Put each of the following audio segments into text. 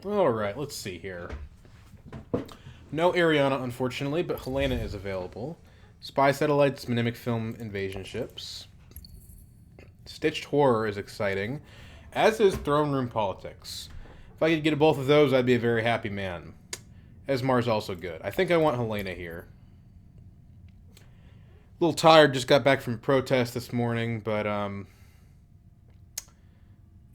Alright, let's see here. No Ariana, unfortunately, but Helena is available. Spy satellites, mimic film invasion ships. Stitched horror is exciting, as is throne room politics. If I could get both of those, I'd be a very happy man. Esmar's also good. I think I want Helena here. A little tired, just got back from protest this morning, but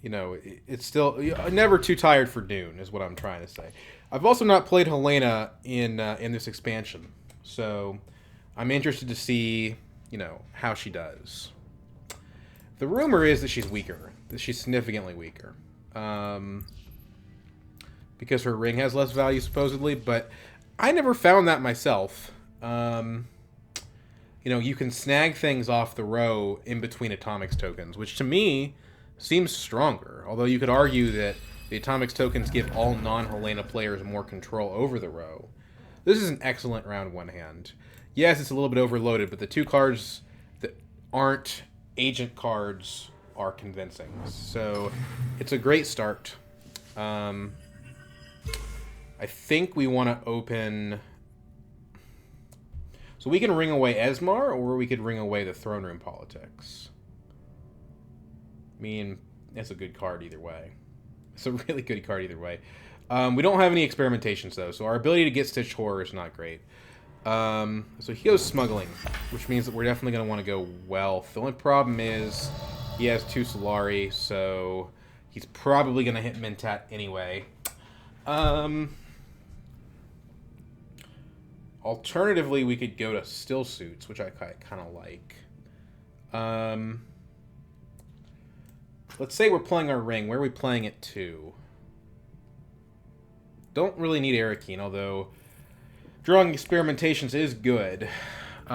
it's still never too tired for Dune, is what I'm trying to say. I've also not played Helena in this expansion, so I'm interested to see how she does. The rumor is that she's weaker, that she's significantly weaker, because her ring has less value supposedly. But I never found that myself. You can snag things off the row in between atomics tokens, which to me seems stronger. Although you could argue that the atomics tokens give all non-Helena players more control over the row. This is an excellent round one hand. Yes, it's a little bit overloaded, but the two cards that aren't agent cards are convincing. So it's a great start. I think we want to open... So we can ring away Esmar, or we could ring away the throne room politics. I mean, it's a good card either way. It's a really good card either way. We don't have any experimentations, though, so our ability to get Stitched Horror is not great. So he goes Smuggling, which means that we're definitely going to want to go Wealth. The only problem is he has 2 Solari, so he's probably going to hit Mentat anyway. Alternatively, we could go to Still Suits, which I kind of like. Let's say we're playing our ring. Where are we playing it to? Don't really need Arakeen, although drawing experimentations is good. We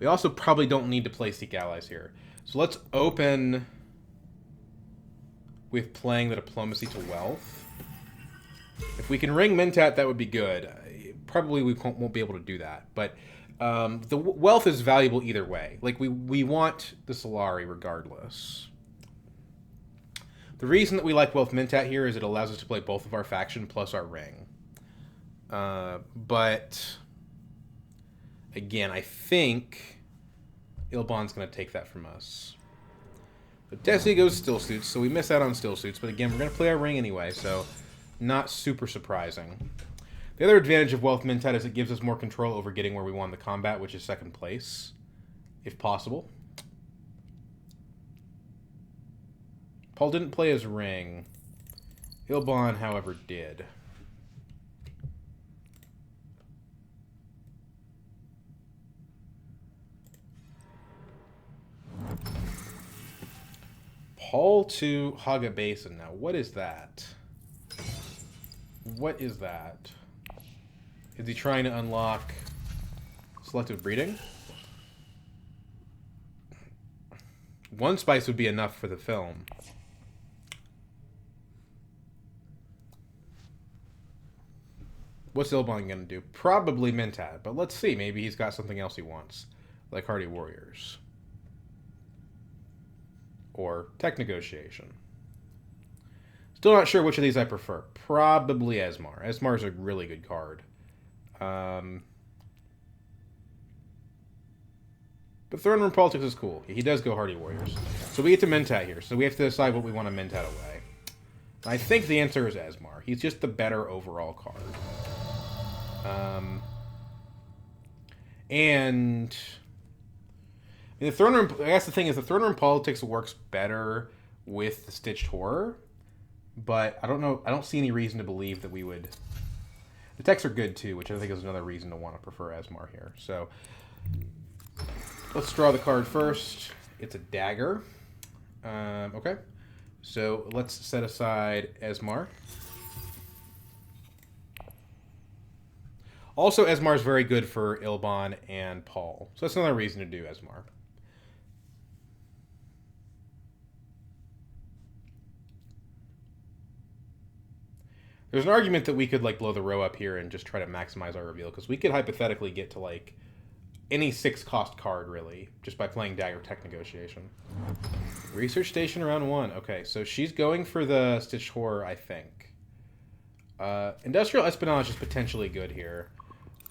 also probably don't need to play Seek Allies here. So let's open with playing the Diplomacy to Wealth. If we can ring Mentat, that would be good. Probably we won't be able to do that, but the Wealth is valuable either way. Like, we want the Solari regardless. The reason that we like Wealth Mentat here is it allows us to play both of our faction plus our ring. But again, I think Ilbon's going to take that from us. But Desi goes Still Suits, so we miss out on Still Suits. But again, we're going to play our ring anyway, so not super surprising. The other advantage of Wealth Mentat is it gives us more control over getting where we want in the combat, which is second place, if possible. Paul didn't play his ring. Ilbon, however, did. Paul to Haga Basin. Now, what is that? What is that? Is he trying to unlock selective breeding? One spice would be enough for the film. What's Ilbon going to do? Probably Mentat, but let's see. Maybe he's got something else he wants, like Hardy Warriors. Or Tech Negotiation. Still not sure which of these I prefer. Probably Esmar. Esmar's a really good card. But Throne Room Politics is cool. He does go Hardy Warriors. So we get to Mentat here. So we have to decide what we want to Mentat away. I think the answer is Esmar. He's just the better overall card. And the Throne Room, I guess the thing is the Throne Room Politics works better with the Stitched Horror, but I don't know. I don't see any reason to believe that we would. The techs are good too, which I think is another reason to want to prefer Esmar here. So let's draw the card first. It's a dagger. Okay, so let's set aside Esmar. Also, Esmar is very good for Ilbon and Paul, so that's another reason to do Esmar. There's an argument that we could like blow the row up here and just try to maximize our reveal, because we could hypothetically get to like any 6-cost card, really, just by playing Dagger Tech Negotiation. Research Station around 1. Okay, so she's going for the Stitched Horror, I think. Industrial Espionage is potentially good here.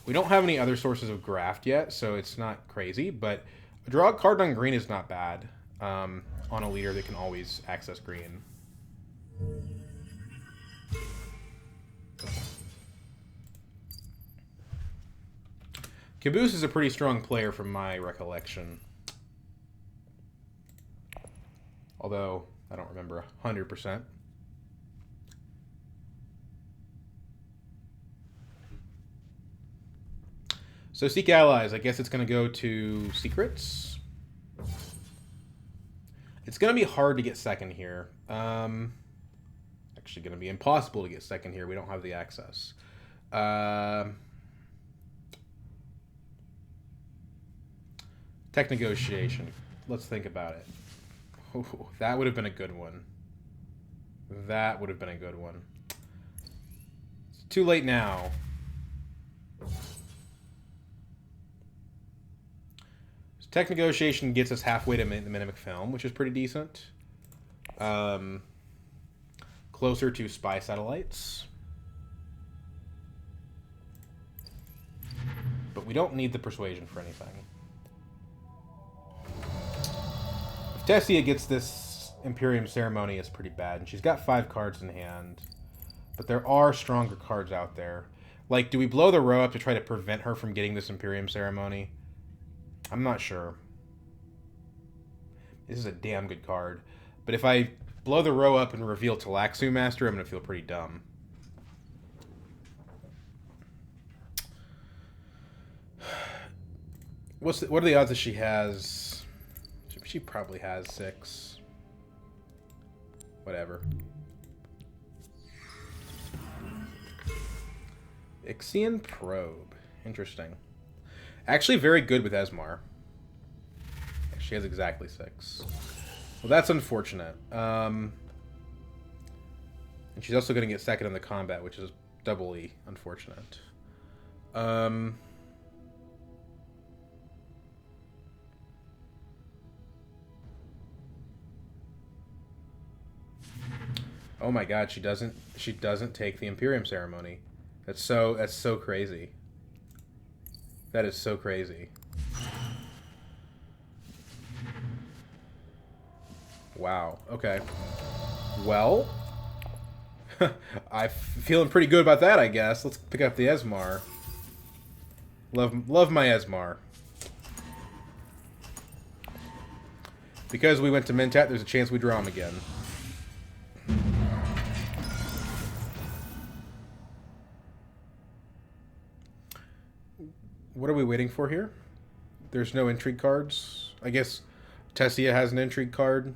We don't have any other sources of graft yet, so it's not crazy, but a draw card on green is not bad on a leader that can always access green. Caboose is a pretty strong player from my recollection. Although, I don't remember 100%. So Seek Allies, I guess it's going to go to Secrets. It's going to be hard to get second here. Actually going to be impossible to get second here. We don't have the access. Tech Negotiation. Let's think about it. Ooh, that would have been a good one. That would have been a good one. It's too late now. Tech Negotiation gets us halfway to the Mimic Film, which is pretty decent. Closer to Spy Satellites. But we don't need the Persuasion for anything. If Tessia gets this Imperium Ceremony, it's pretty bad. And she's got 5 cards in hand. But there are stronger cards out there. Like, do we blow the row up to try to prevent her from getting this Imperium Ceremony? I'm not sure. This is a damn good card. But if I blow the row up and reveal Talaxu Master, I'm going to feel pretty dumb. What are the odds that she has... She probably has 6. Whatever. Ixian Probe. Interesting. Actually very good with Esmar. She has exactly 6. Well, that's unfortunate. And she's also going to get second in the combat, which is doubly unfortunate. Oh my god, she doesn't take the Imperium Ceremony. That's so crazy. That is so crazy. Wow. Okay. Well, I'm feeling pretty good about that, I guess. Let's pick up the Esmar. Love my Esmar. Because we went to Mentat, there's a chance we draw him again. What are we waiting for here? There's no intrigue cards. I guess Tessia has an intrigue card.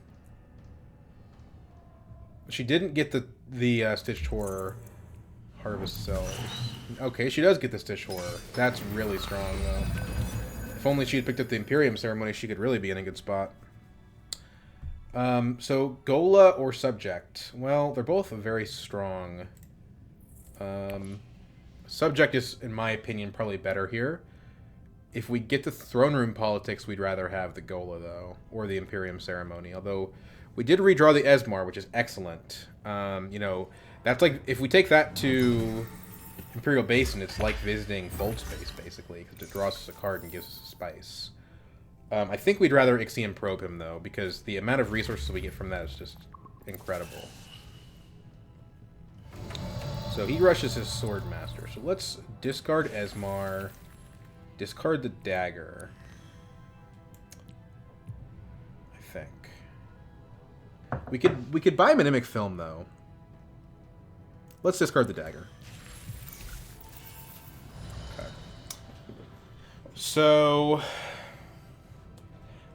She didn't get the Stitched Horror Harvest Cells. Okay, she does get the Stitched Horror. That's really strong, though. If only she had picked up the Imperium Ceremony, she could really be in a good spot. So, Gola or Subject? Well, they're both very strong. Subject is, in my opinion, probably better here. If we get the Throne Room Politics, we'd rather have the Gola, though, or the Imperium Ceremony. Although, we did redraw the Esmar, which is excellent. You know, that's like, if we take that to Imperial Basin, it's like visiting Fold Space, basically, because it draws us a card and gives us a spice. I think we'd rather Ixian Probe him, though, because the amount of resources we get from that is just incredible. So he rushes his Sword Master. So let's discard Esmar, discard the Dagger, I think. We could buy him a Mimic Film, though. Let's discard the Dagger. Okay. So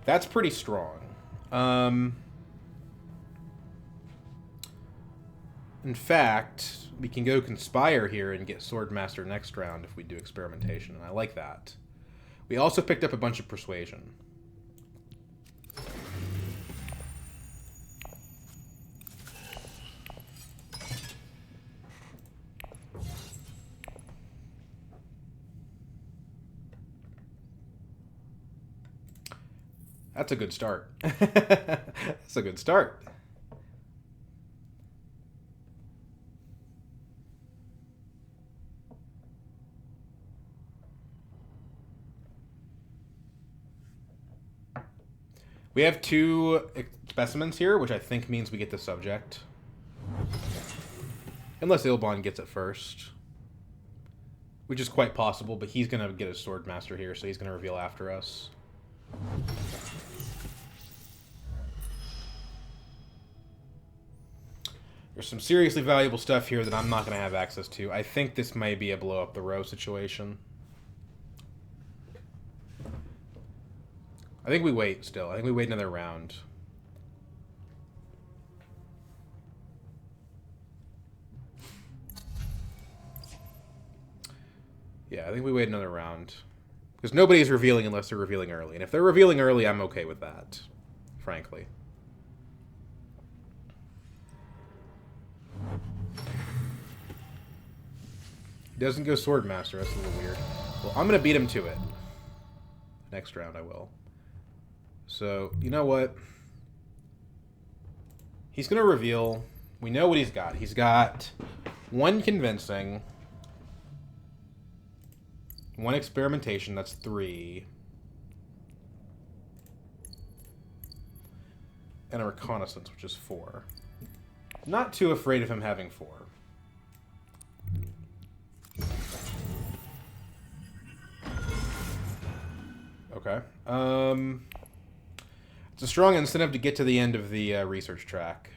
that's pretty strong. In fact, we can go Conspire here and get Swordmaster next round if we do Experimentation, and I like that. We also picked up a bunch of Persuasion. That's a good start. That's a good start. We have 2 specimens here, which I think means we get the subject. Unless Ilbon gets it first. Which is quite possible, but he's going to get a Sword Master here, so he's going to reveal after us. There's some seriously valuable stuff here that I'm not going to have access to. I think this may be a blow-up-the-row situation. I think we wait still. I think we wait another round. Yeah, I think we wait another round. Because nobody's revealing unless they're revealing early. And if they're revealing early, I'm okay with that. Frankly. He doesn't go Sword Master. That's a little weird. Well, I'm going to beat him to it. Next round I will. So, you know what? He's going to reveal. We know what he's got. He's got 1 convincing, 1 experimentation, that's 3, and a reconnaissance, which is 4. Not too afraid of him having 4. Okay. It's a strong incentive to get to the end of the research track.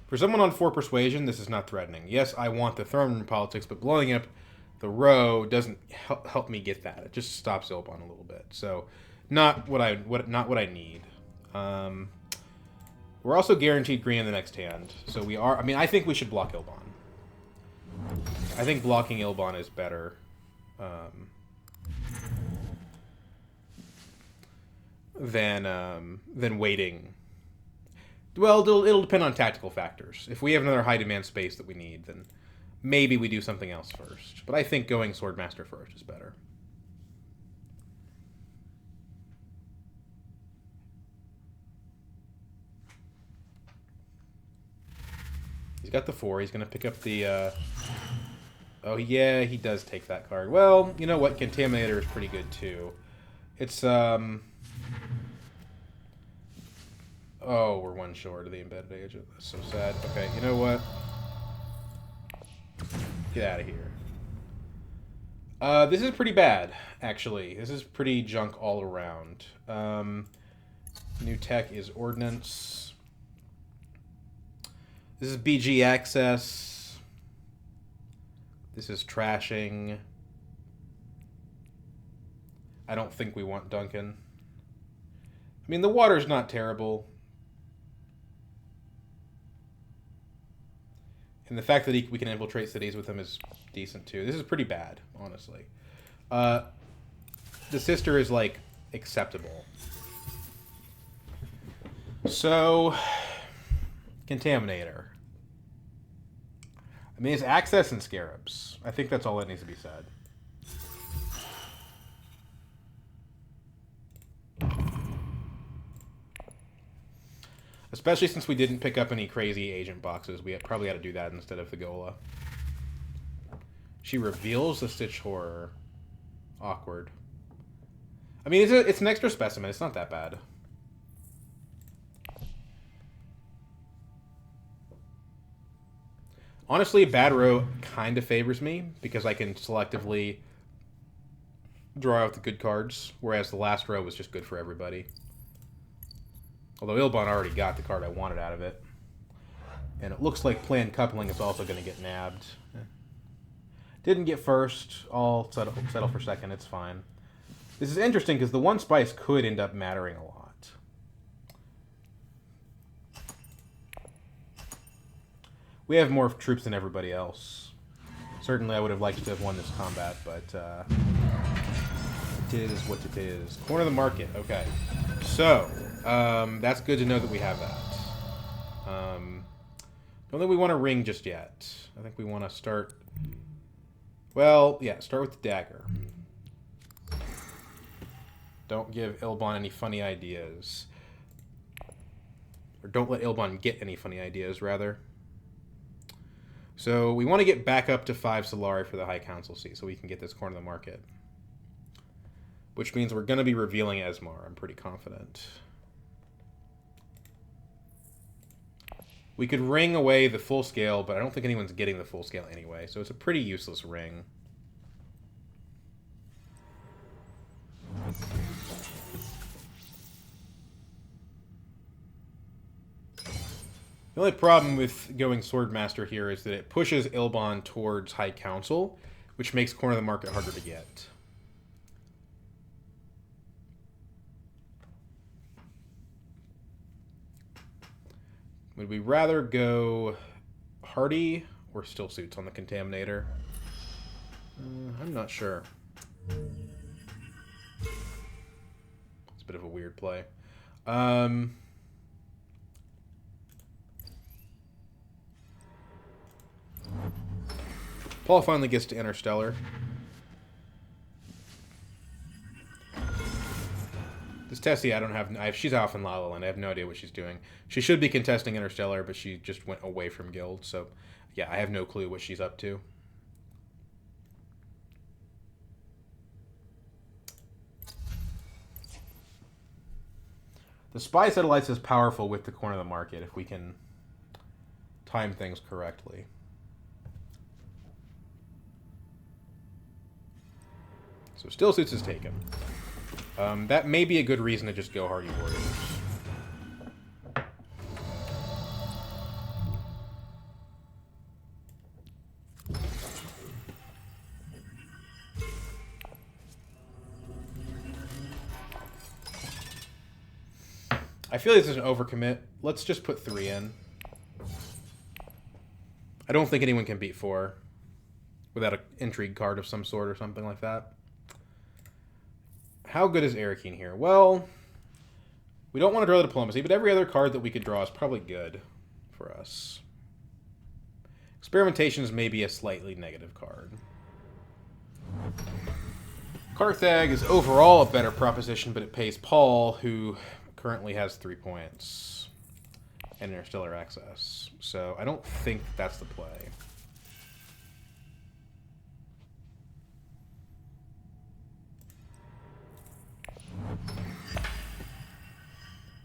For someone on 4 persuasion, this is not threatening. Yes, I want the throne room politics, but blowing up the row doesn't help me get that. It just stops Ilbon a little bit. So, not what I need. We're also guaranteed green in the next hand. So we are... I mean, I think we should block Ilbon. I think blocking Ilbon is better. Than waiting. Well, it'll depend on tactical factors. If we have another high demand space that we need, then maybe we do something else first. But I think going Swordmaster first is better. He's got the 4. He's going to pick up the... Oh, yeah, he does take that card. Well, you know what? Contaminator is pretty good, too. It's, Oh, we're 1 short of the embedded agent. That's so sad. Okay, you know what? Get out of here. This is pretty bad, actually. This is pretty junk all around. New tech is Ordnance. This is BG Access. This is Trashing. I don't think we want Duncan. I mean, the water's not terrible. And the fact that we can infiltrate cities with him is decent, too. This is pretty bad, honestly. The sister is, like, acceptable. So, Contaminator. I mean, it's Access and Scarabs. I think that's all that needs to be said. Especially since we didn't pick up any crazy agent boxes. We probably had to do that instead of the Gola. She reveals the Stitch Horror. Awkward. I mean, it's an extra specimen. It's not that bad. Honestly, Bad Row kind of favors me because I can selectively draw out the good cards, whereas the last row was just good for everybody. Although Ilbon already got the card I wanted out of it. And it looks like Planned Coupling is also going to get nabbed. Didn't get first. I'll settle for second. It's fine. This is interesting because the 1 spice could end up mattering a lot. We have more troops than everybody else. Certainly I would have liked to have won this combat, but it is what it is. Corner of the market. Okay. So... That's good to know that we have that. Don't think we want to ring just yet. I think we want to start... Well, yeah, start with the dagger. Don't give Ilbon any funny ideas. Or don't let Ilbon get any funny ideas, rather. So we want to get back up to 5 Solari for the High Council seat so we can get this corner of the market. Which means we're going to be revealing Esmar, I'm pretty confident. We could ring away the full scale, but I don't think anyone's getting the full scale anyway, so it's a pretty useless ring. The only problem with going Swordmaster here is that it pushes Ilbon towards High Council, which makes corner of the market harder to get. Would we rather go Hardy or Still Suits on the Contaminator? I'm not sure. It's a bit of a weird play. Paul finally gets to Interstellar. This Tessie, I don't have... she's off in La La Land. I have no idea what she's doing. She should be contesting Interstellar, but she just went away from Guild. So, yeah, I have no clue what she's up to. The Spy Satellites is powerful with the corner of the market if we can time things correctly. So Still Suits is taken. That may be a good reason to just go Hardy Warriors. I feel like this is an overcommit. Let's just put 3 in. I don't think anyone can beat 4 without an intrigue card of some sort or something like that. How good is Arakeen here? Well, we don't want to draw the Diplomacy, but every other card that we could draw is probably good for us. Experimentations may be a slightly negative card. Carthag is overall a better proposition, but it pays Paul, who currently has 3 points and Interstellar access. So I don't think that's the play.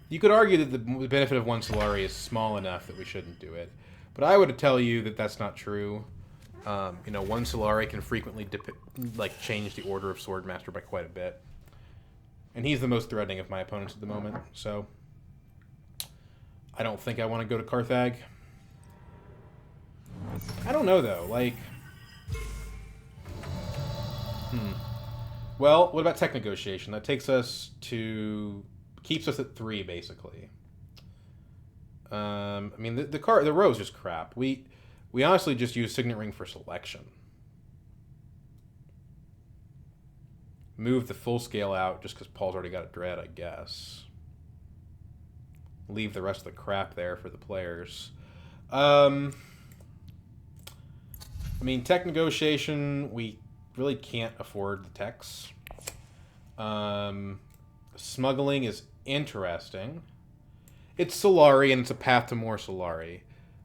You could argue that the benefit of 1 Solari is small enough that we shouldn't do it. But I would tell you that that's not true. You know, 1 Solari can frequently change the order of Swordmaster by quite a bit. And he's the most threatening of my opponents at the moment, so I don't think I want to go to Carthag. I don't know, though. Like... Well, what about Tech Negotiation? That takes us to... keeps us at 3, basically. I mean, the row is just crap. We honestly just use Signet Ring for selection. Move the full scale out just because Paul's already got a Dread, I guess. Leave the rest of the crap there for the players. I mean, Tech Negotiation, we really can't afford the techs. Smuggling is interesting. It's Solari, and it's a path to more Solari.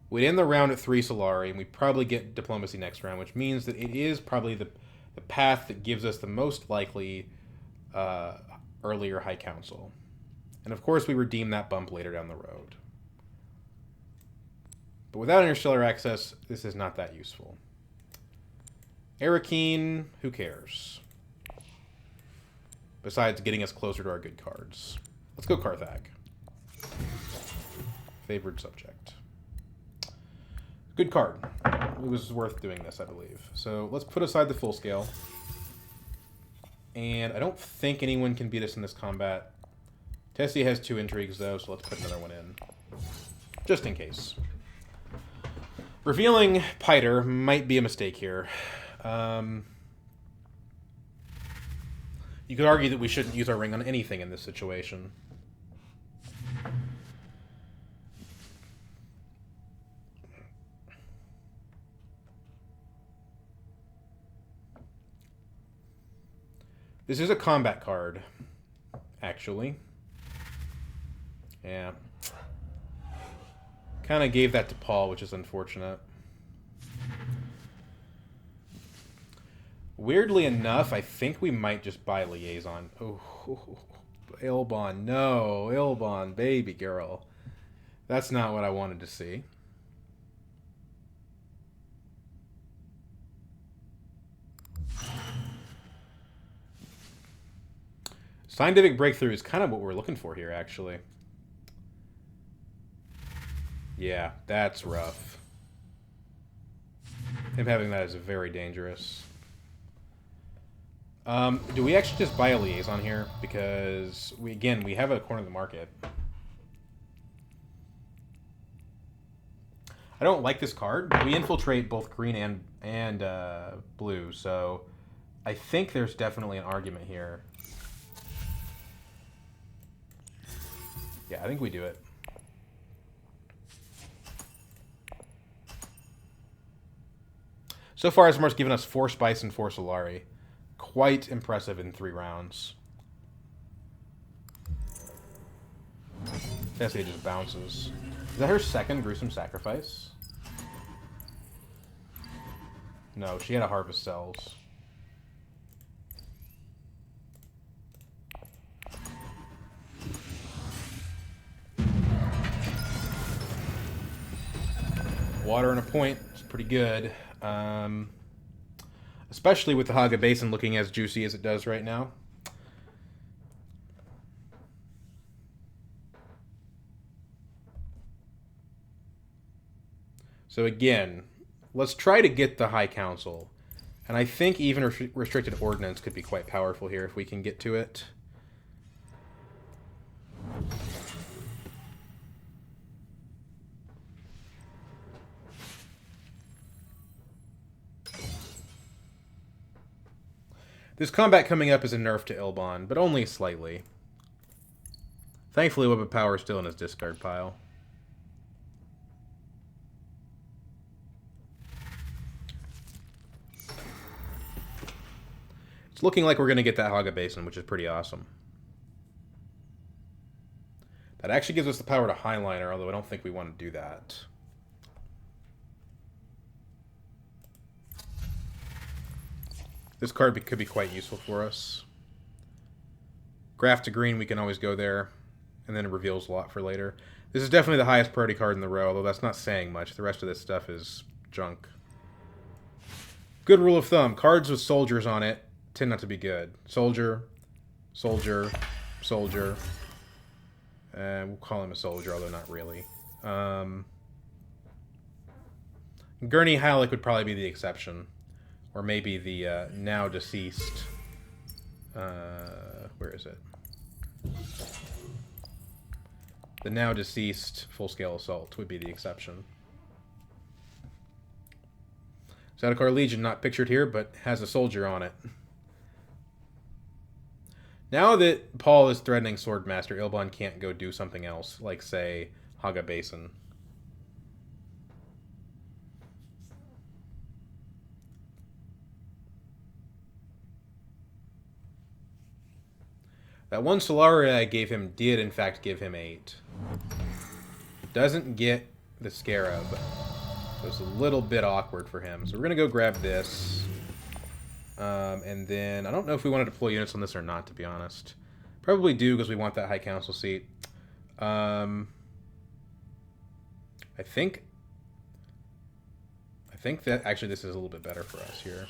We'd end the round at 3 Solari, and we probably get Diplomacy next round, which means that it is probably the path that gives us the most likely earlier High Council. And of course, we redeem that bump later down the road. But without Interstellar access, this is not that useful. Arakeen, who cares? Besides getting us closer to our good cards. Let's go Carthag. Favored subject. Good card. It was worth doing this, I believe. So let's put aside the full scale. And I don't think anyone can beat us in this combat. Tessie has 2 intrigues, though, so let's put another one in. Just in case. Revealing Piter might be a mistake here. You could argue that we shouldn't use our ring on anything in this situation. This is a combat card, actually. Yeah. Kind of gave that to Paul, which is unfortunate. Weirdly enough, I think we might just buy Liaison. Oh, Ilbon, no. Ilbon, baby girl. That's not what I wanted to see. Scientific Breakthrough is kind of what we're looking for here, actually. Yeah, that's rough. Him having that is very dangerous. Do we actually just buy a Liaison here? Because, we have a corner of the market. I don't like this card, but we infiltrate both green and blue, so I think there's definitely an argument here. Yeah, I think we do it. So far, Asmar's given us 4 Spice and 4 Solari. Quite impressive in 3 rounds. Tessia just bounces. Is that her second Gruesome Sacrifice? No, she had a Harvest Cells. Water and a point. It's pretty good. Especially with the Haga Basin looking as juicy as it does right now. So again, let's try to get the High Council. And I think even Restricted Ordnance could be quite powerful here if we can get to it. This combat coming up is a nerf to Ilbon, but only slightly. Thankfully, Web of Power is still in his discard pile. It's looking like we're going to get that Haga Basin, which is pretty awesome. That actually gives us the power to Highliner, although I don't think we want to do that. This card could be quite useful for us. Graph to green, we can always go there. And then it reveals a lot for later. This is definitely the highest priority card in the row, although that's not saying much. The rest of this stuff is junk. Good rule of thumb. Cards with soldiers on it tend not to be good. Soldier, soldier, soldier. We'll call him a soldier, although not really. Gurney Halleck would probably be the exception. Or maybe the now deceased. Where is it? The now deceased full-scale assault would be the exception. Zendikar Legion, not pictured here, but has a soldier on it. Now that Paul is threatening Swordmaster, Ilbon can't go do something else, like, say, Haga Basin. That one Solari I gave him did, in fact, give him 8. Doesn't get the Scarab. So it's a little bit awkward for him. So we're going to go grab this. And then, I don't know if we want to deploy units on this or not, to be honest. Probably do, because we want that High Council seat. I think that, actually, this is a little bit better for us here.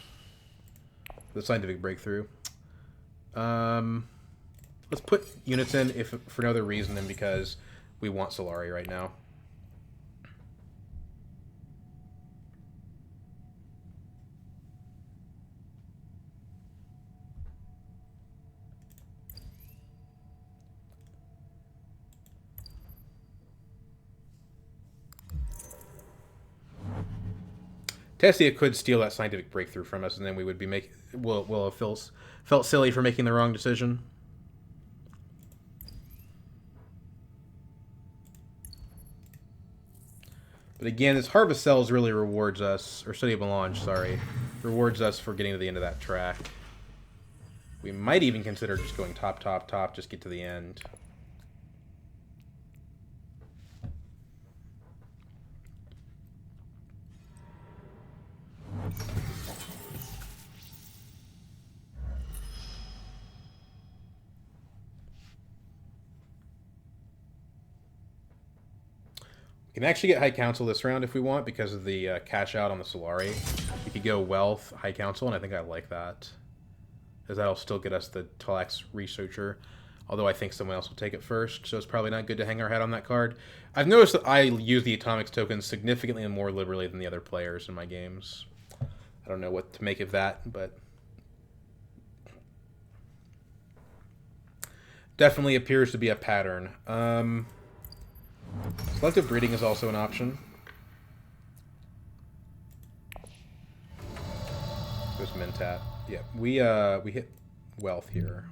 The Scientific Breakthrough. Let's put units in, if for no other reason than because we want Solari right now. Tessia could steal that Scientific Breakthrough from us, and then we would be we'll have felt silly for making the wrong decision. But again, this Harvest Cells really rewards us, or City of Melange, sorry, rewards us for getting to the end of that track. We might even consider just going top, top, top, just get to the end. We can actually get High Council this round if we want because of the cash out on the Solari. We could go Wealth, High Council, and I think I like that. Because that'll still get us the Talax Researcher. Although I think someone else will take it first, so it's probably not good to hang our hat on that card. I've noticed that I use the Atomics tokens significantly and more liberally than the other players in my games. I don't know what to make of that, but... definitely appears to be a pattern. Selective breeding is also an option. There's Mentat. Yeah, we hit Wealth here.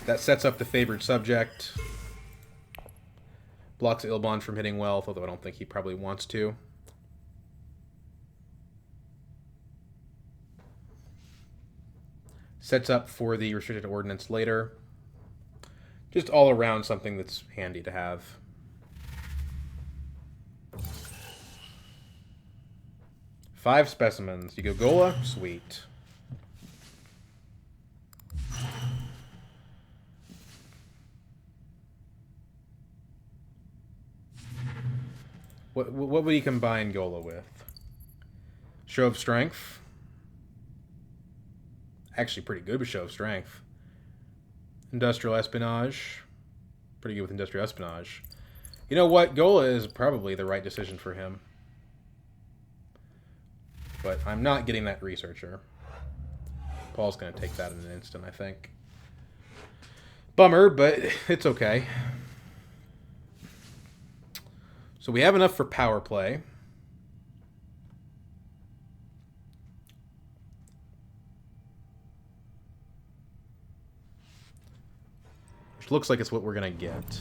That sets up the favored subject. Blocks Ilbon from hitting Wealth, although I don't think he probably wants to. Sets up for the restricted ordnance later. Just all around something that's handy to have. Five specimens. You go Gola? Sweet. What would he combine Gola with? Show of Strength? Actually pretty good with Show of Strength. Industrial Espionage. Pretty good with Industrial Espionage. You know what? Gola is probably the right decision for him. But I'm not getting that Researcher. Paul's going to take that in an instant, I think. Bummer, but it's okay. So we have enough for power play. Which looks like it's what we're going to get.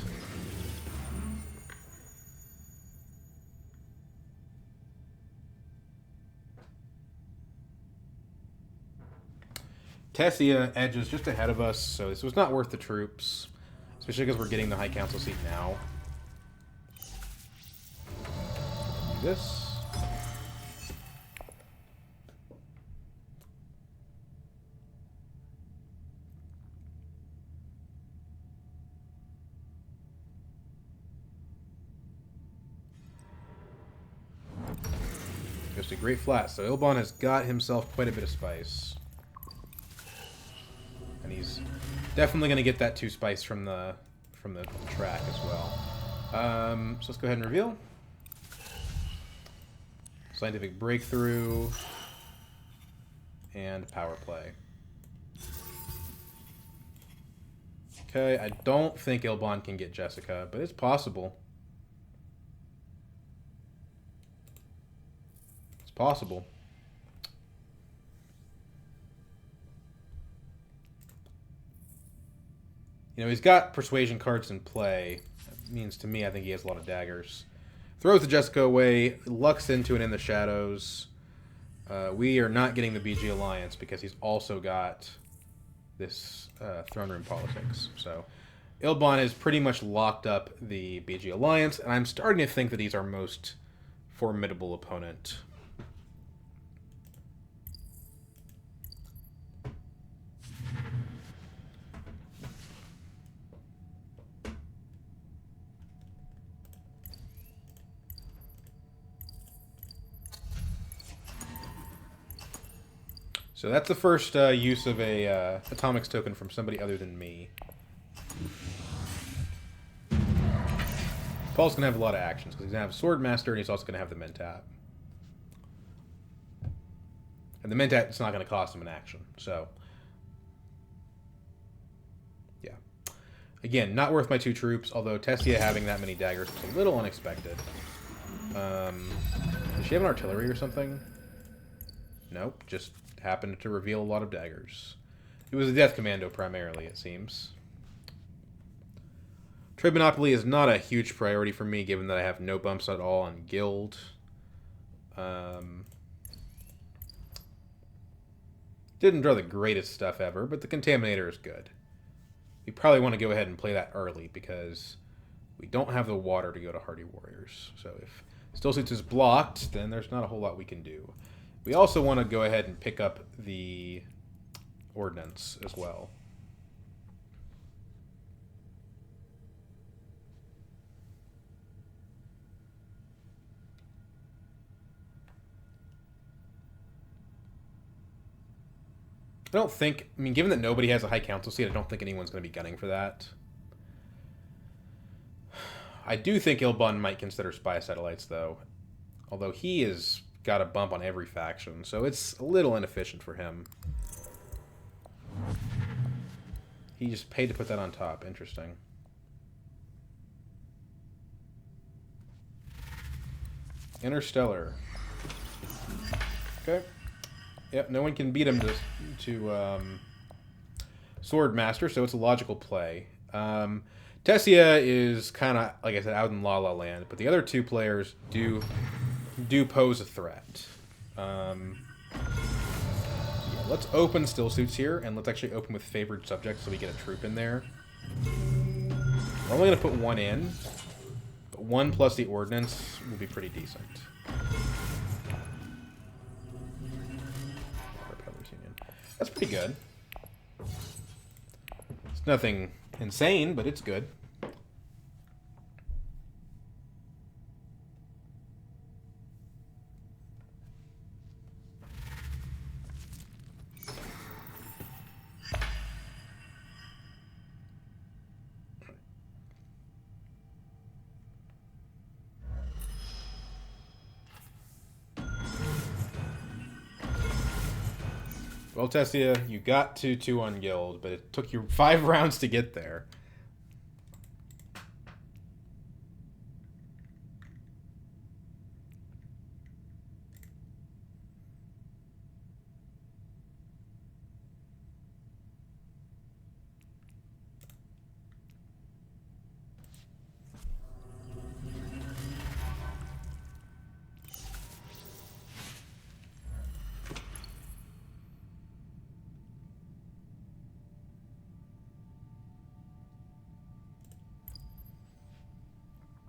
Tessia edges just ahead of us, so this was not worth the troops. Especially because we're getting the High Council seat now. Do this. Just a great flat. So Ilbon has got himself quite a bit of spice. And he's definitely going to get that 2 spice from the track as well. So let's go ahead and reveal. Scientific Breakthrough. And Power Play. Okay, I don't think Ilbon can get Jessica, but it's possible. It's possible. You know, he's got Persuasion cards in play. That means to me, I think he has a lot of daggers. Throws the Jessica away, lucks into it in the shadows. We are not getting the BG Alliance because he's also got this Throne Room Politics. So Ilbon has pretty much locked up the BG Alliance, and I'm starting to think that he's our most formidable opponent. So that's the first use of a Atomics token from somebody other than me. Paul's going to have a lot of actions, because he's going to have Swordmaster, and he's also going to have the Mentat. And the Mentat, it's not going to cost him an action, so... yeah. Again, not worth my 2 troops, although Tessia having that many daggers was a little unexpected. Does she have an artillery or something? Nope, just... happened to reveal a lot of daggers. It was a Death Commando primarily, it seems. Trade Monopoly is not a huge priority for me, given that I have no bumps at all on Guild. Didn't draw the greatest stuff ever, but the Contaminator is good. We probably want to go ahead and play that early because we don't have the water to go to Hardy Warriors. So if Still Suits is blocked, then there's not a whole lot we can do. We also want to go ahead and pick up the Ordnance as well. I don't think... I mean, given that nobody has a high council seat, I don't think anyone's going to be gunning for that. I do think Ilbon might consider Spy Satellites, though. Although he has got a bump on every faction, so it's a little inefficient for him. He just paid to put that on top. Interesting. Interstellar. Okay. Yep, no one can beat him to Swordmaster, so it's a logical play. Tessia is kind of, like I said, out in La La Land, but the other two players do pose a threat. Yeah, let's open Still Suits here, and let's actually open with Favored Subjects so we get a troop in there. We're only going to put one in, but 1 plus the Ordnance will be pretty decent. That's pretty good. It's nothing insane, but it's good. Well, Tessia, you got to 2 on Guild, but it took you 5 rounds to get there.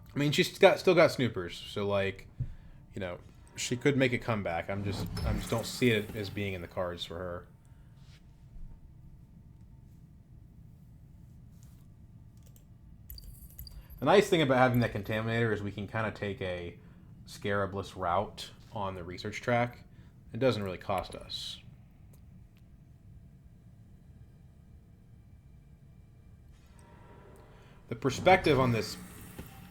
I mean, she's still got snoopers, so like, you know, she could make a comeback. I just don't see it as being in the cards for her. The nice thing about having that Contaminator is we can kind of take a Scarabless route on the research track. It doesn't really cost us. The perspective on this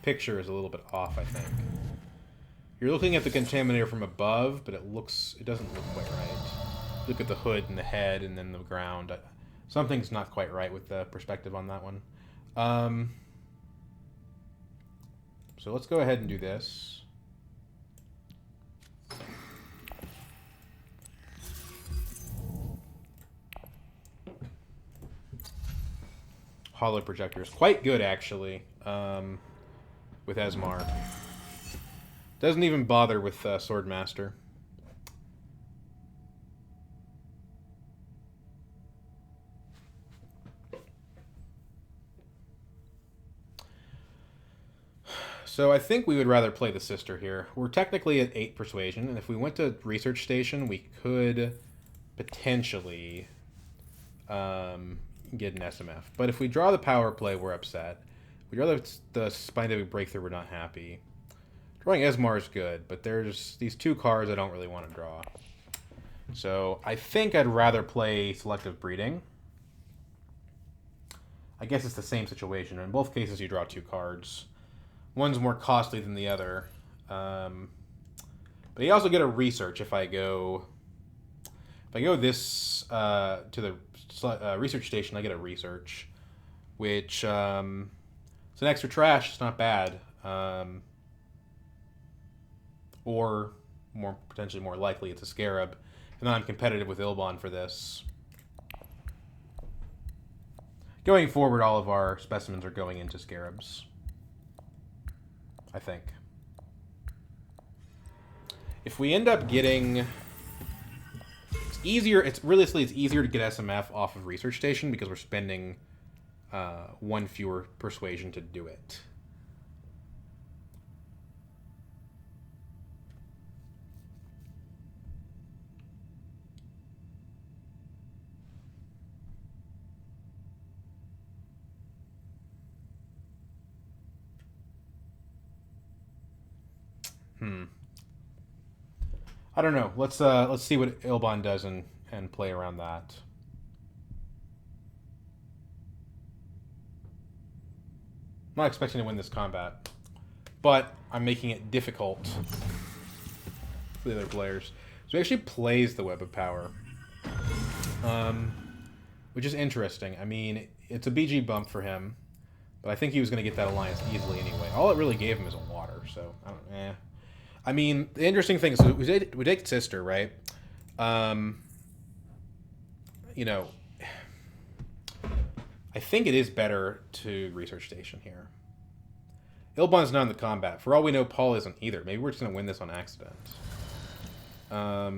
picture is a little bit off, I think. You're looking at the Contaminator from above, but it doesn't look quite right. Look at the hood and the head and then the ground. Something's not quite right with the perspective on that one. So let's go ahead and do this. Hollow projector is quite good, actually. With Esmar. Doesn't even bother with Swordmaster. So I think we would rather play the Sister here. We're technically at 8 Persuasion, and if we went to Research Station, we could potentially get an SMF. But if we draw the power play, we're upset. We'd rather the Spine Breakthrough, we're not happy. Drawing Esmar is good, but there's these 2 cards I don't really want to draw. So I think I'd rather play Selective Breeding. I guess it's the same situation. In both cases, you draw 2 cards. One's more costly than the other. But you also get a Research if I go... If I go this to the Research Station, I get a Research. Which... it's an extra trash. It's not bad. Or potentially more likely, it's a Scarab. And then I'm competitive with Ilbon for this. Going forward, all of our specimens are going into Scarabs. I think. If we end up getting... It's easier. It's realistically, it's easier to get SMF off of Research Station because we're spending one fewer persuasion to do it. I don't know. Let's see what Ilbon does and play around that. I'm not expecting to win this combat, but I'm making it difficult for the other players. So he actually plays the Web of Power, which is interesting. I mean, it's a BG bump for him, but I think he was going to get that alliance easily anyway. All it really gave him is a water, so I don't. I mean, the interesting thing is we take Sister, right? You know, I think it is better to Research Station here. Ilbon's not in the combat. For all we know, Paul isn't either. Maybe we're just going to win this on accident. I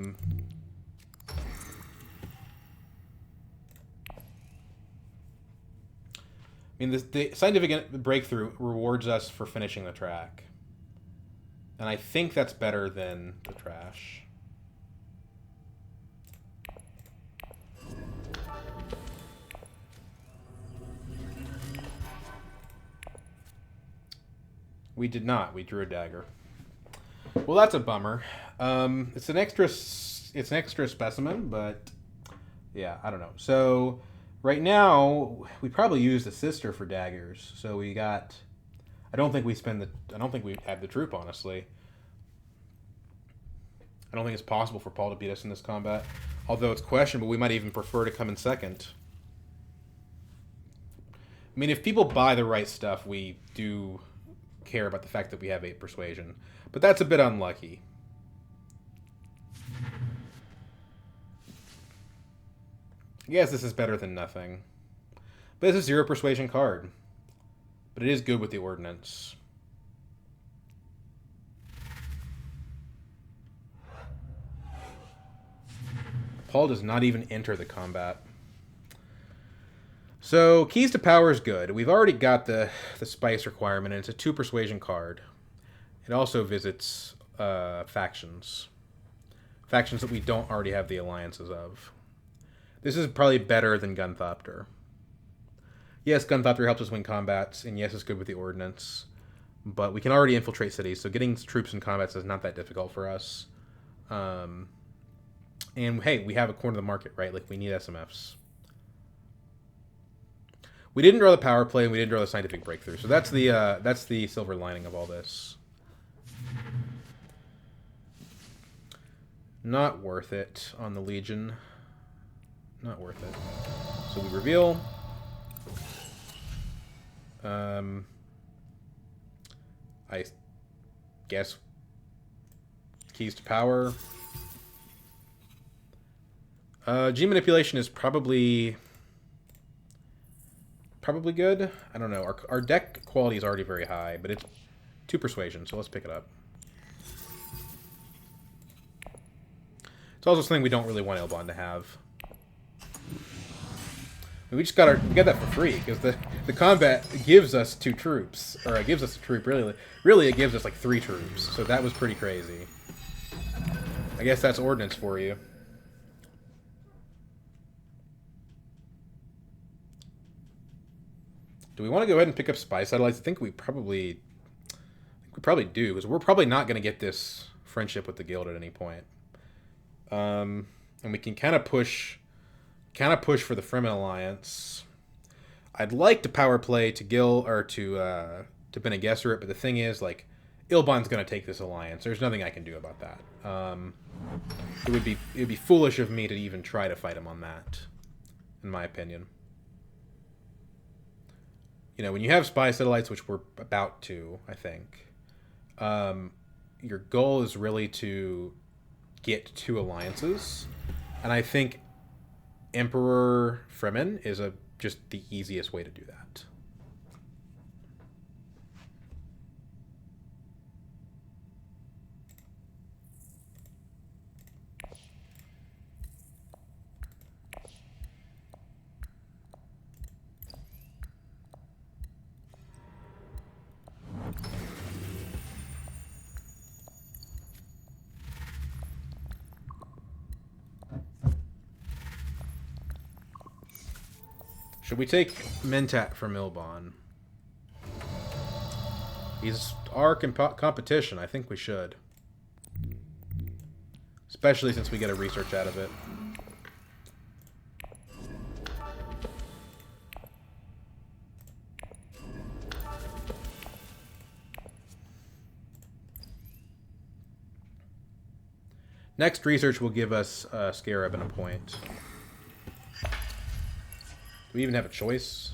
mean, the scientific breakthrough rewards us for finishing the track. And I think that's better than the trash. We did not. We drew a dagger. Well, that's a bummer. It's an extra specimen, but yeah, I don't know. So right now we probably use the Sister for daggers. So we got. I don't think we have the troop, honestly. I don't think it's possible for Paul to beat us in this combat. Although it's questionable, we might even prefer to come in second. I mean, if people buy the right stuff, we do care about the fact that we have 8 persuasion. But that's a bit unlucky. I guess this is better than nothing. But it's a 0 persuasion card. But it is good with the ordnance. Paul does not even enter the combat. So, Keys to Power is good. We've already got the spice requirement, and it's a 2 persuasion card. It also visits factions. Factions that we don't already have the alliances of. This is probably better than Gunthopter. Yes, Gunthopter helps us win combats, and yes, it's good with the ordnance. But we can already infiltrate cities, so getting troops in combats is not that difficult for us. And hey, we have a corner of the market, right? Like, we need SMFs. We didn't draw the power play, and we didn't draw the scientific breakthrough. So that's the silver lining of all this. Not worth it on the Legion. Not worth it. So we reveal. I guess Keys to Power. G manipulation is probably good. I don't know. Our deck quality is already very high, but it's 2 persuasion, so let's pick it up. It's also something we don't really want Ilbon to have. We just got that for free because the combat gives us 2 troops, or it gives us a troop. Really, it gives us like 3 troops. So that was pretty crazy. I guess that's ordnance for you. Do we want to go ahead and pick up spy satellites? I think we probably do, because we're probably not going to get this friendship with the guild at any point. And we can kind of push for the Fremen alliance. I'd like to power play to Gil or to Bene Gesserit, but the thing is, like, Ilbon's going to take this alliance. There's nothing I can do about that. It would be foolish of me to even try to fight him on that, in my opinion. You know, when you have spy satellites, which we're about to, I think, your goal is really to get 2 alliances, and I think Emperor Fremen is just the easiest way to do that. Should we take Mentat from Ilbon? He's our competition. I think we should. Especially since we get a research out of it. Next research will give us Scarab and a point. Do we even have a choice?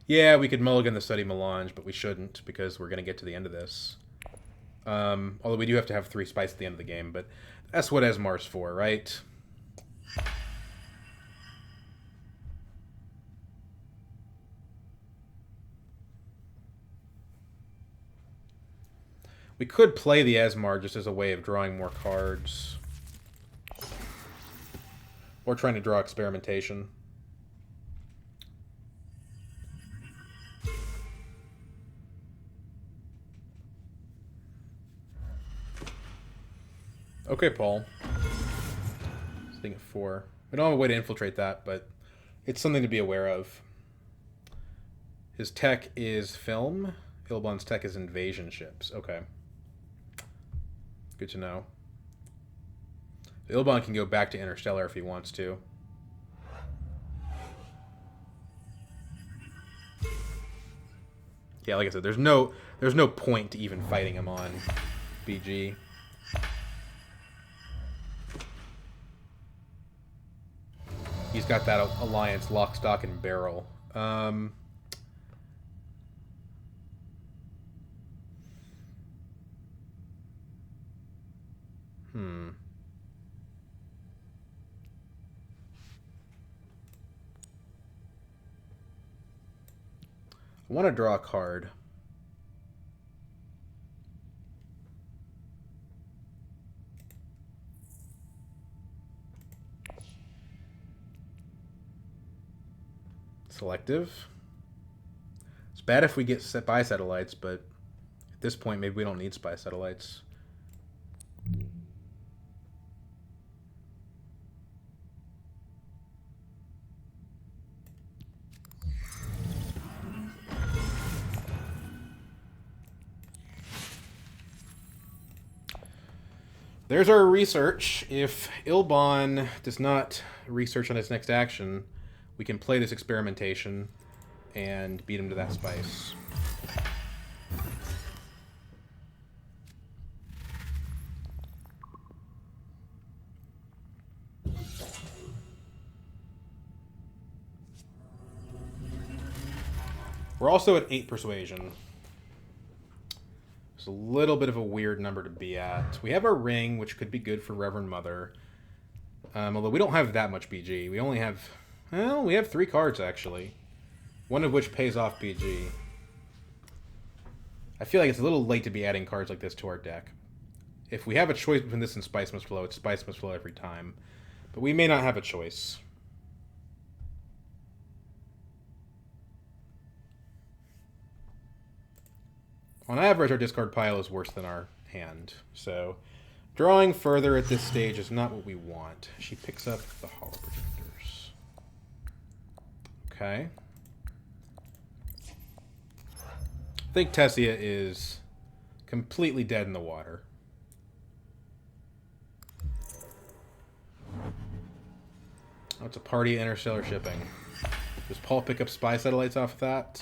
Yeah, we could mulligan the Study Melange, but we shouldn't because we're going to get to the end of this. Although we do have to have 3 spice at the end of the game, but that's what Esmar's for, right? We could play the Esmar just as a way of drawing more cards. Or trying to draw experimentation. Okay, Paul. Sitting at 4. We don't have a way to infiltrate that, but it's something to be aware of. His tech is film. Ilbon's tech is invasion ships. Okay. Good to know. Ilbon can go back to Interstellar if he wants to. Yeah, like I said, there's no point to even fighting him on BG. He's got that alliance lock, stock, and barrel. I want to draw a card. Selective. It's bad if we get spy satellites, but at this point, maybe we don't need spy satellites. There's our research. If Ilbon does not research on his next action, we can play this experimentation and beat him to that spice. We're also at 8 persuasion. It's a little bit of a weird number to be at. We have our ring, which could be good for Reverend Mother. Although we don't have that much BG. We only have... Well, we have 3 cards, actually. One of which pays off BG. I feel like it's a little late to be adding cards like this to our deck. If we have a choice between this and Spice Must Flow, it's Spice Must Flow every time. But we may not have a choice. On average, our discard pile is worse than our hand. So, drawing further at this stage is not what we want. She picks up the Hollow Projectors. Okay. I think Tessia is completely dead in the water. Oh, it's a party interstellar shipping. Does Paul pick up spy satellites off of that?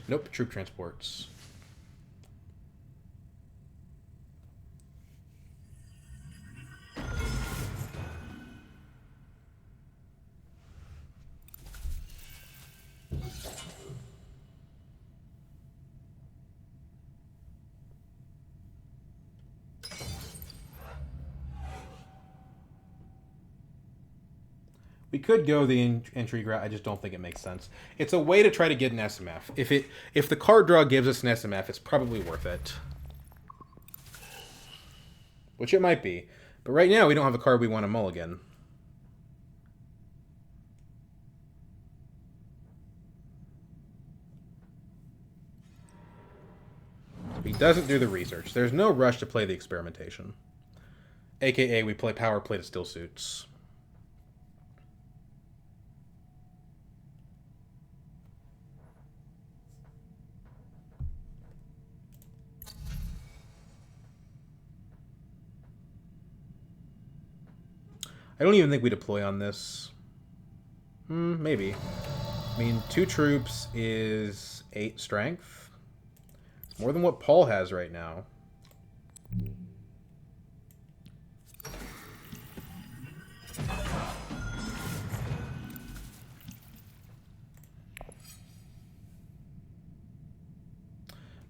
Nope, troop transports. We could go the intrigue route. I just don't think it makes sense. It's a way to try to get an SMF. If the card draw gives us an SMF, it's probably worth it. Which it might be. But right now, we don't have a card we want to mulligan. We doesn't do the research. There's no rush to play the experimentation. AKA, we play power play to still suits. I don't even think we deploy on this. Maybe. I mean, 2 troops is 8 strength. It's more than what Paul has right now.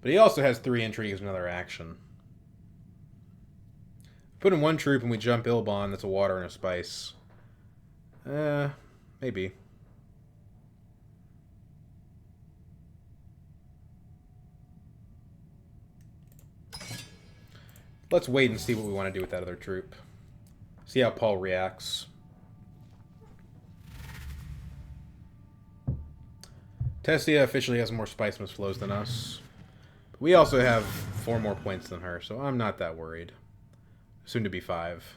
But he also has 3 intrigues and another action. Put in 1 troop and we jump Ilbon, that's a water and a spice. Maybe. Let's wait and see what we want to do with that other troop. See how Paul reacts. Tessia officially has more Spicemas flows than us. But we also have 4 more points than her, so I'm not that worried. Soon to be 5.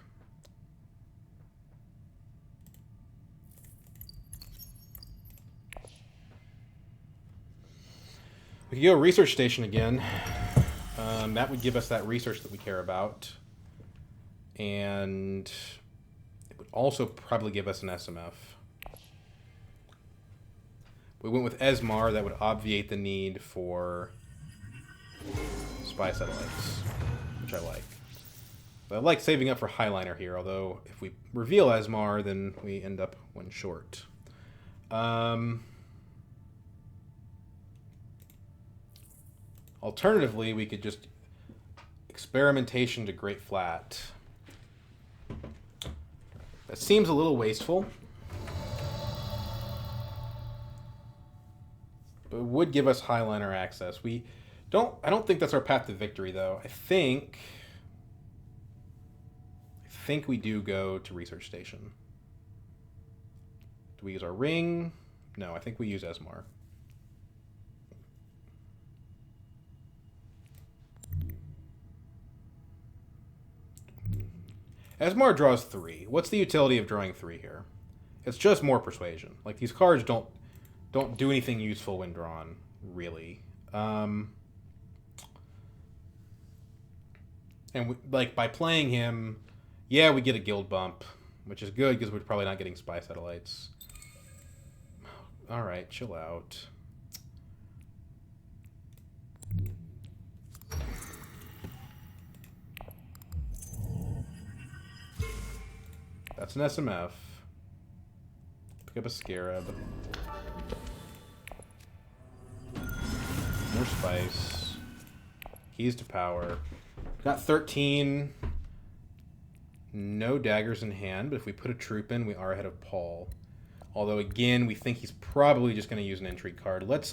We could go research station again. That would give us that research that we care about. And it would also probably give us an SMF. We went with Esmar, that would obviate the need for spy satellites, which I like. But I like saving up for Highliner here, although if we reveal Esmar, then we end up 1 short. Alternatively, we could just experimentation to Great Flat. That seems a little wasteful. But it would give us Highliner access. I don't think that's our path to victory, though. I think we do go to research station. Do we use our ring? No, I think we use Esmar. Esmar draws 3. What's the utility of drawing 3 here? It's just more persuasion. Like, these cards don't do anything useful when drawn, really. And by playing him, yeah, we get a guild bump, which is good because we're probably not getting spy satellites. All right, chill out. That's an SMF. Pick up a Scarab. More spice. Keys to power. Got 13. No daggers in hand, but if we put a troop in, we are ahead of Paul. Although again, we think he's probably just going to use an intrigue card. Let's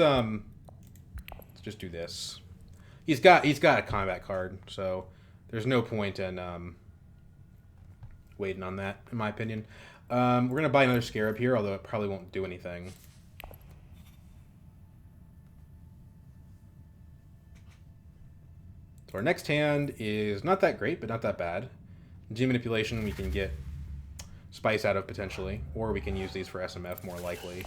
just do this. He's got a combat card, so there's no point in waiting on that, in my opinion. We're going to buy another Scarab here, although it probably won't do anything. So our next hand is not that great, but not that bad. G manipulation we can get spice out of potentially, or we can use these for SMF more likely.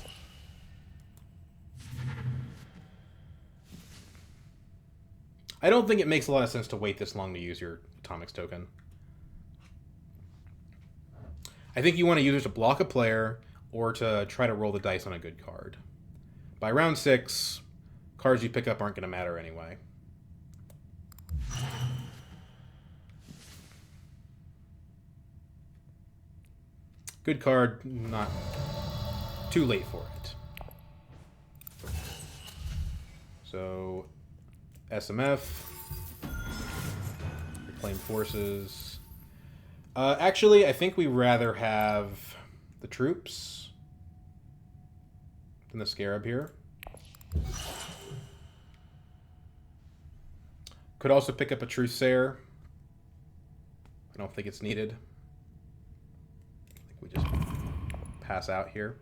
I don't think it makes a lot of sense to wait this long to use your Atomics token. I think you want to use it to block a player or to try to roll the dice on a good card. By round 6, cards you pick up aren't going to matter anyway. Good card, not too late for it. So, SMF, reclaim forces. Actually, I think we rather have the troops than the Scarab here. Could also pick up a Truthsayer. I don't think it's needed. I think we just pass out here.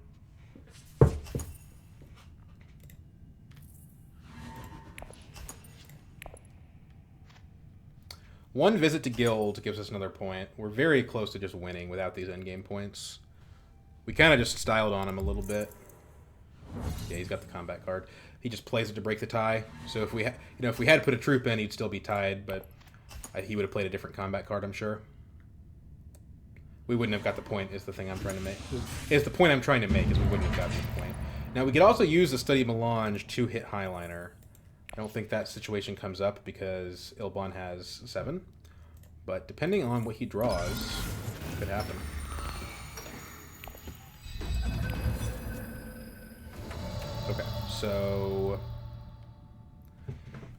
One visit to guild gives us another point. We're very close to just winning without these endgame points. We kind of just styled on him a little bit. Yeah, he's got the combat card. He just plays it to break the tie. So if we, if we had put a troop in, he'd still be tied, but he would have played a different combat card, I'm sure. We wouldn't have got the point. Is the thing I'm trying to make. Is the point I'm trying to make is we wouldn't have got the point. Now we could also use the Study Melange to hit Highliner. I don't think that situation comes up because Ilbon has 7. But depending on what he draws, it could happen. Okay, so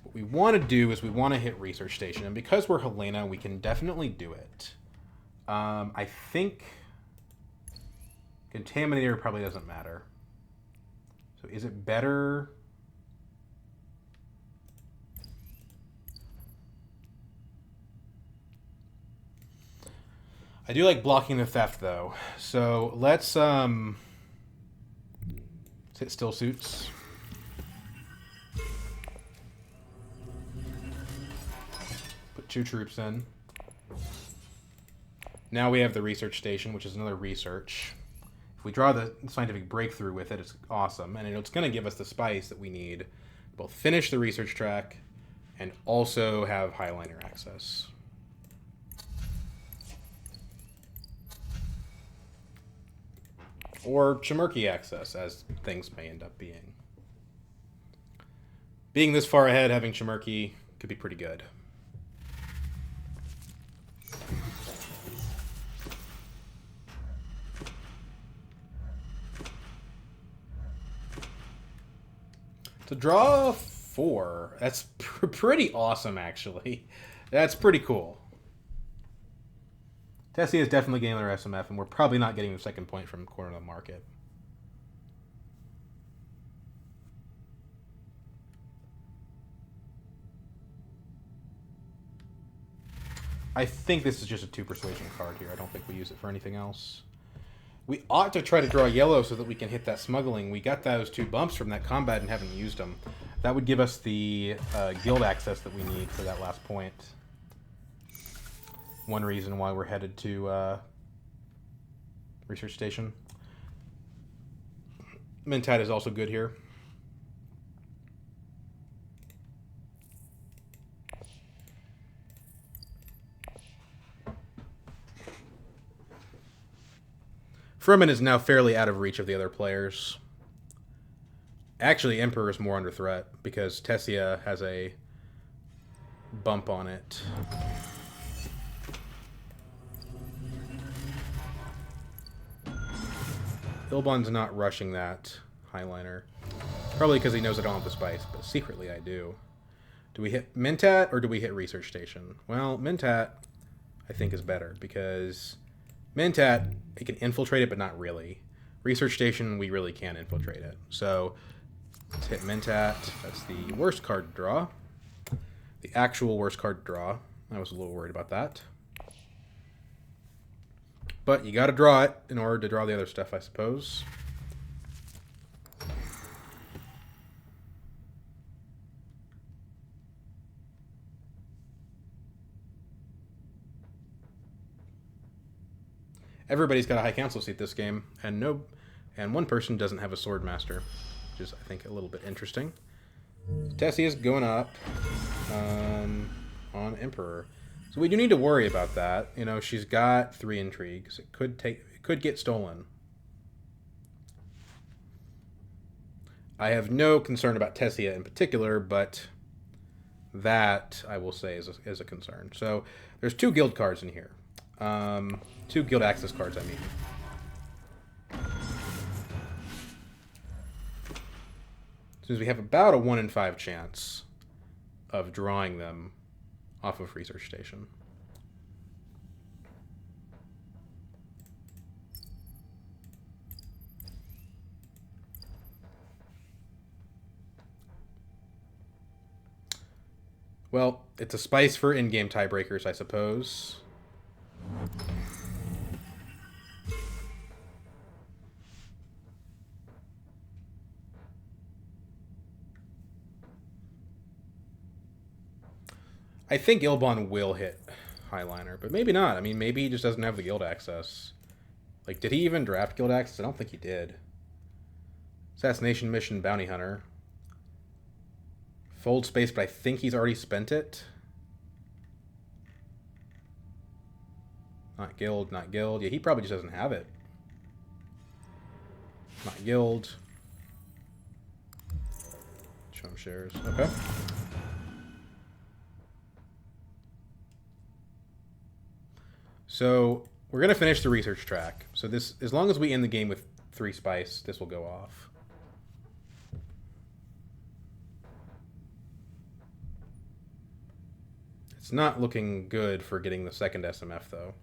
what we want to do is we want to hit Research Station. And because we're Helena, we can definitely do it. I think Contaminator probably doesn't matter. So is it better... I do like blocking the theft, though. So let's hit Still Suits. Put 2 troops in. Now we have the Research Station, which is another research. If we draw the Scientific Breakthrough with it, it's awesome. And it's going to give us the spice that we need to both finish the research track and also have Highliner access. Or Chimerky access, as things may end up being. Being this far ahead, having Chimerky could be pretty good. To draw 4, that's pretty awesome, actually. That's pretty cool. Tessie is definitely getting their SMF, and we're probably not getting the second point from Corner of the Market. I think this is just a 2 persuasion card here. I don't think we use it for anything else. We ought to try to draw yellow so that we can hit that smuggling. We got those 2 bumps from that combat and haven't used them. That would give us the guild access that we need for that last point. One reason why we're headed to Research Station. Mentat is also good here. Furman is now fairly out of reach of the other players. Actually, Emperor is more under threat because Tessia has a bump on it. Ilbon's not rushing that Highliner. Probably because he knows I don't have the spice, but secretly I do. Do we hit Mentat or do we hit Research Station? Well, Mentat, I think, is better because Mentat, it can infiltrate it, but not really. Research Station, we really can't infiltrate it. So let's hit Mentat. That's the worst card to draw. The actual worst card to draw. I was a little worried about that. But you got to draw it in order to draw the other stuff, I suppose. Everybody's got a High Council seat this game, and one person doesn't have a Sword Master, which is, I think, a little bit interesting. Tessie is going up on Emperor. So we do need to worry about that. You know, she's got 3 intrigues. It could get stolen. I have no concern about Tessia in particular, but that, I will say, is a concern. So there's 2 guild cards in here. 2 guild access cards, I mean. Since we have about a 1 in 5 chance of drawing them off of Research Station. Well, it's a spice for in-game tiebreakers, I suppose. I think Ilbon will hit Highliner, but maybe not. I mean, maybe he just doesn't have the guild access. Like, did he even draft guild access? I don't think he did. Assassination mission, bounty hunter. Fold space, but I think he's already spent it. Not guild, not guild. Yeah, he probably just doesn't have it. Not guild. Show him shares. Okay. So we're gonna finish the research track. So this, as long as we end the game with 3 spice, this will go off. It's not looking good for getting the second SMF though.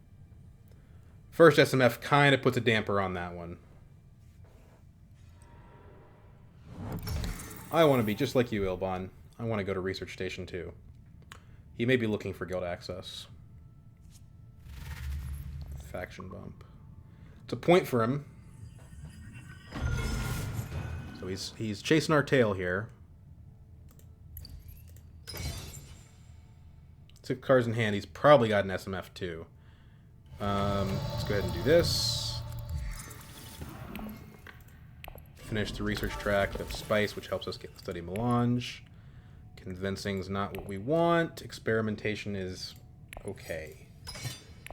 First SMF kind of puts a damper on that one. I want to be just like you, Ilbon. I want to go to Research Station 2. He may be looking for guild access. Faction bump. It's a point for him. So he's chasing our tail here. 6 cards in hand. He's probably got an SMF too. Let's go ahead and do this. Finish the research track with spice, which helps us get study melange. Convincing's not what we want. Experimentation is okay.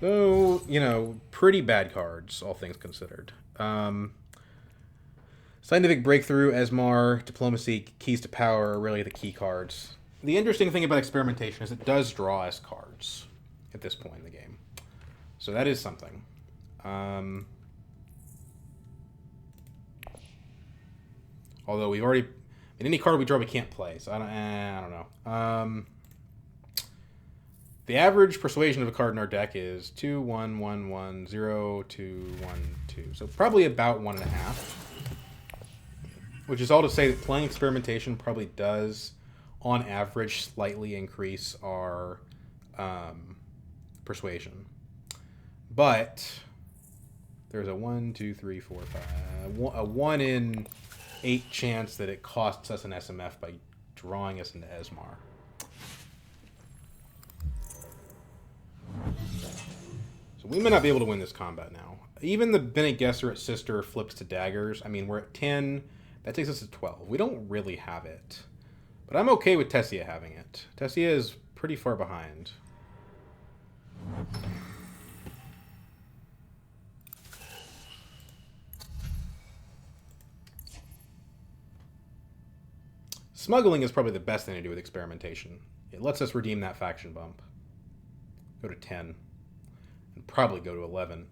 Though, you know, pretty bad cards, all things considered. Scientific Breakthrough, Esmar, Diplomacy, Keys to Power are really the key cards. The interesting thing about experimentation is it does draw us cards at this point in the game. So that is something. Although we've already... in any card we draw, we can't play. So I don't know. The average persuasion of a card in our deck is 2, 1, 1, 1, 0, 2, 1, 2. So probably about 1.5. Which is all to say that playing experimentation probably does, on average, slightly increase our persuasion. But there's a 1, 2, 3, 4, 5... a 1 in 8 chance that it costs us an SMF by drawing us into Esmar. So we may not be able to win this combat now. Even the Bene Gesserit sister flips to daggers. I mean, we're at 10. That takes us to 12. We don't really have it. But I'm okay with Tessia having it. Tessia is pretty far behind. Smuggling is probably the best thing to do with experimentation. It lets us redeem that faction bump. Go to 10. And probably go to 11.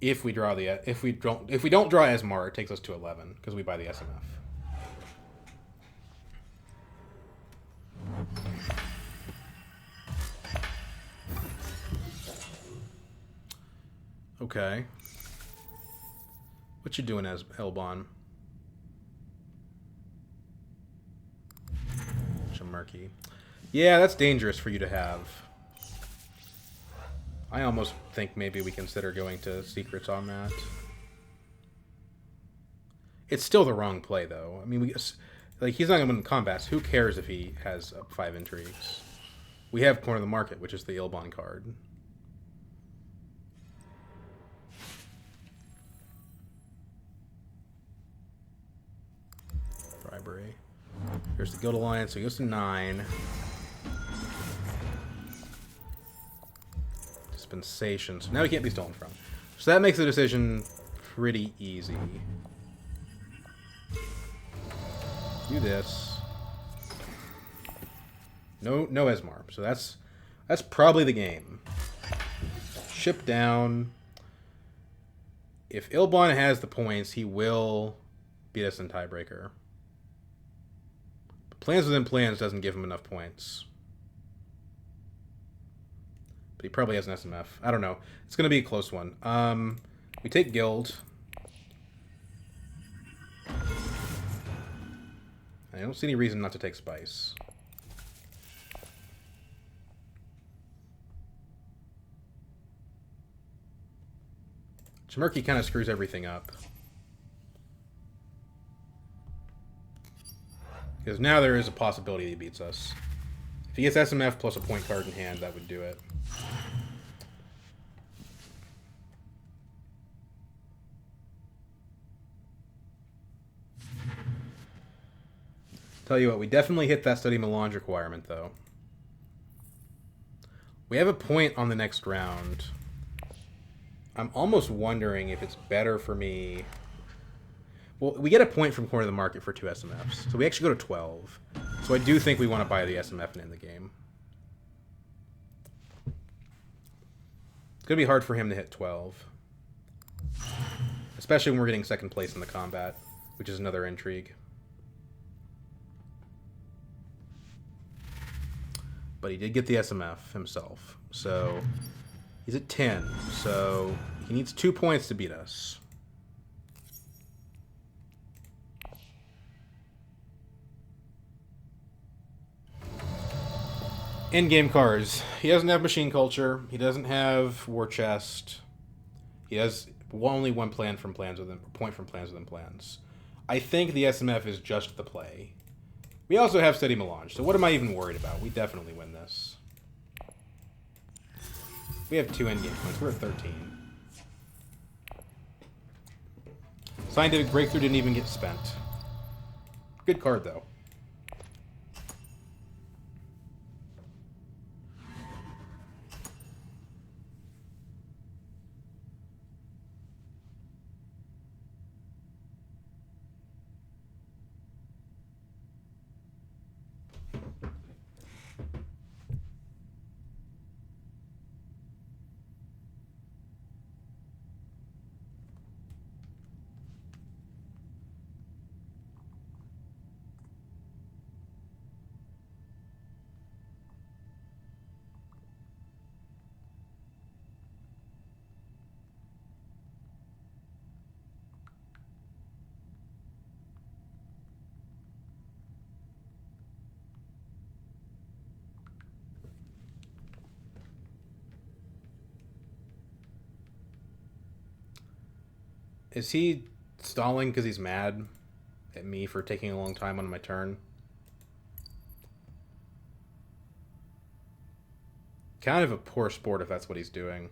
If we draw the if we don't draw Esmar, it takes us to 11 because we buy the SMF. Okay. What you doing as Elbon? Murky. Yeah, that's dangerous for you to have. I almost think maybe we consider going to secrets on that. It's still the wrong play, though. I mean, like he's not going to win combats. Who cares if he has 5 intrigues? We have Corner of the Market, which is the Ilbon card. Bribery. Here's the Guild Alliance, so he goes to 9. Dispensation. So now he can't be stolen from. So that makes the decision pretty easy. Do this. No Esmar. So that's probably the game. Ship down. If Ilbon has the points, he will beat us in tiebreaker. Plans Within Plans doesn't give him enough points. But he probably has an SMF. I don't know. It's going to be a close one. We take Guild. I don't see any reason not to take Spice. Chimurky kind of screws everything up. Because now there is a possibility he beats us. If he gets SMF plus a point card in hand, that would do it. Tell you what, we definitely hit that study melange requirement, though. We have a point on the next round. I'm almost wondering if it's better for me... Well, we get a point from corner of the market for 2 SMFs, so we actually go to 12. So I do think we want to buy the SMF and end the game. It's going to be hard for him to hit 12. Especially when we're getting second place in the combat, which is another intrigue. But he did get the SMF himself, so he's at 10. So he needs 2 points to beat us. In-game cards. He doesn't have Machine Culture. He doesn't have War Chest. He has only one plan from plans within point from plans within plans. I think the SMF is just the play. We also have Steady Melange, so what am I even worried about? We definitely win this. We have 2 endgame points. We're at 13. Scientific Breakthrough didn't even get spent. Good card, though. Is he stalling because he's mad at me for taking a long time on my turn? Kind of a poor sport if that's what he's doing.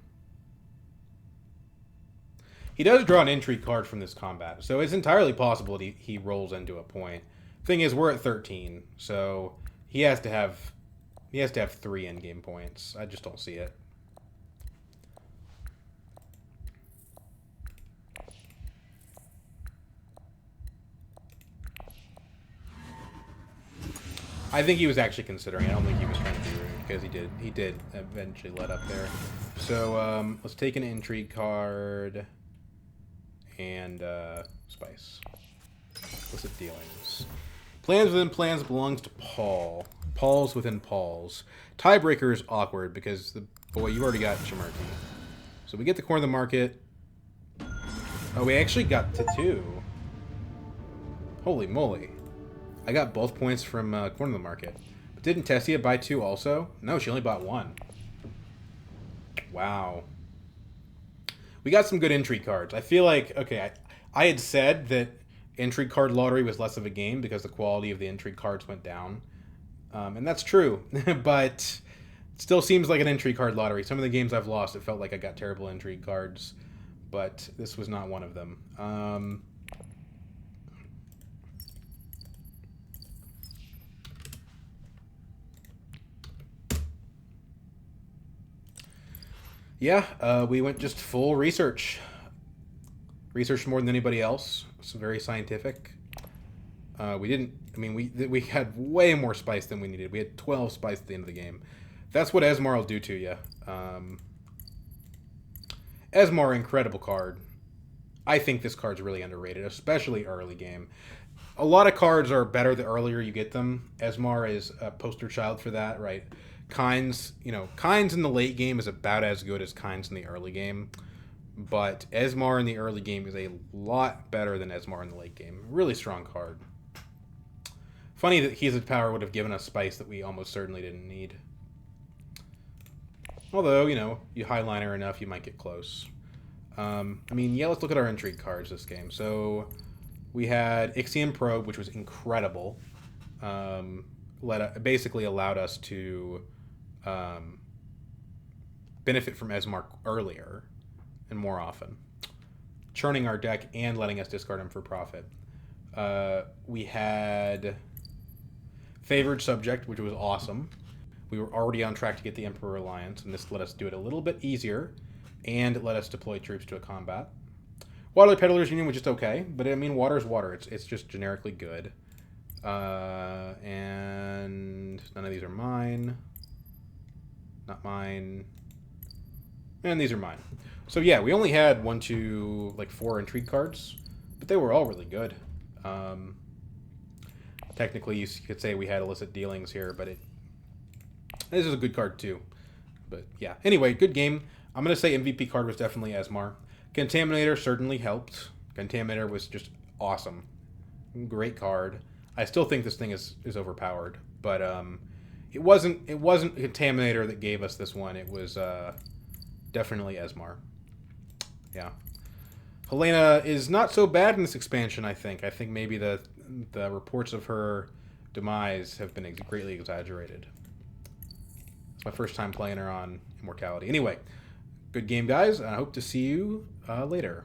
He does draw an intrigue card from this combat, so it's entirely possible that he rolls into a point. Thing is, we're at 13, so he has to have 3 in-game points. I just don't see it. I think he was actually considering. I don't think he was trying to be rude because he did eventually let up there. So let's take an intrigue card and spice. Explicit dealings. Plans within plans belongs to Paul. Paul's within Paul's. Tiebreaker is awkward because you've already got Chimerti. So we get the corner of the market. Oh, we actually got to 2. Holy moly. I got both points from corner of the market. But didn't Tessia buy 2 also? No, she only bought 1. Wow. We got some good intrigue cards. I feel like, okay, I had said that intrigue card lottery was less of a game because the quality of the intrigue cards went down. And that's true. But it still seems like an intrigue card lottery. Some of the games I've lost, it felt like I got terrible intrigue cards. But this was not one of them. Yeah, we went just full research. Researched more than anybody else. It's very scientific. We had way more spice than we needed. We had 12 spice at the end of the game. That's what Esmar will do to you. Esmar, incredible card. I think this card's really underrated, especially early game. A lot of cards are better the earlier you get them. Esmar is a poster child for that, right? Kinds in the late game is about as good as Kinds in the early game. But Esmar in the early game is a lot better than Esmar in the late game. Really strong card. Funny that He's Power would have given us spice that we almost certainly didn't need. Although, you highliner enough, you might get close. Let's look at our intrigue cards this game. So, we had Ixion Probe, which was incredible. basically allowed us to um, benefit from Esmar earlier and more often, churning our deck and letting us discard him for profit. We had Favored Subject, which was awesome. We were already on track to get the Emperor Alliance, and this let us do it a little bit easier and let us deploy troops to a combat. Waterley Peddlers Union was just okay, but I mean, water is water. It's just generically good. And none of these are mine. Not mine. And these are mine. So yeah, we only had 1, 2, like 4 intrigue cards, but they were all really good. Technically, you could say we had illicit dealings here, but this is a good card too. But yeah, anyway, good game. I'm going to say MVP card was definitely Esmar. Contaminator certainly helped. Contaminator was just awesome. Great card. I still think this thing is overpowered, but it wasn't Contaminator that gave us this one. It was definitely Esmar. Yeah. Helena is not so bad in this expansion, I think. I think maybe the reports of her demise have been greatly exaggerated. It's my first time playing her on Immortality. Anyway, good game, guys. I hope to see you later.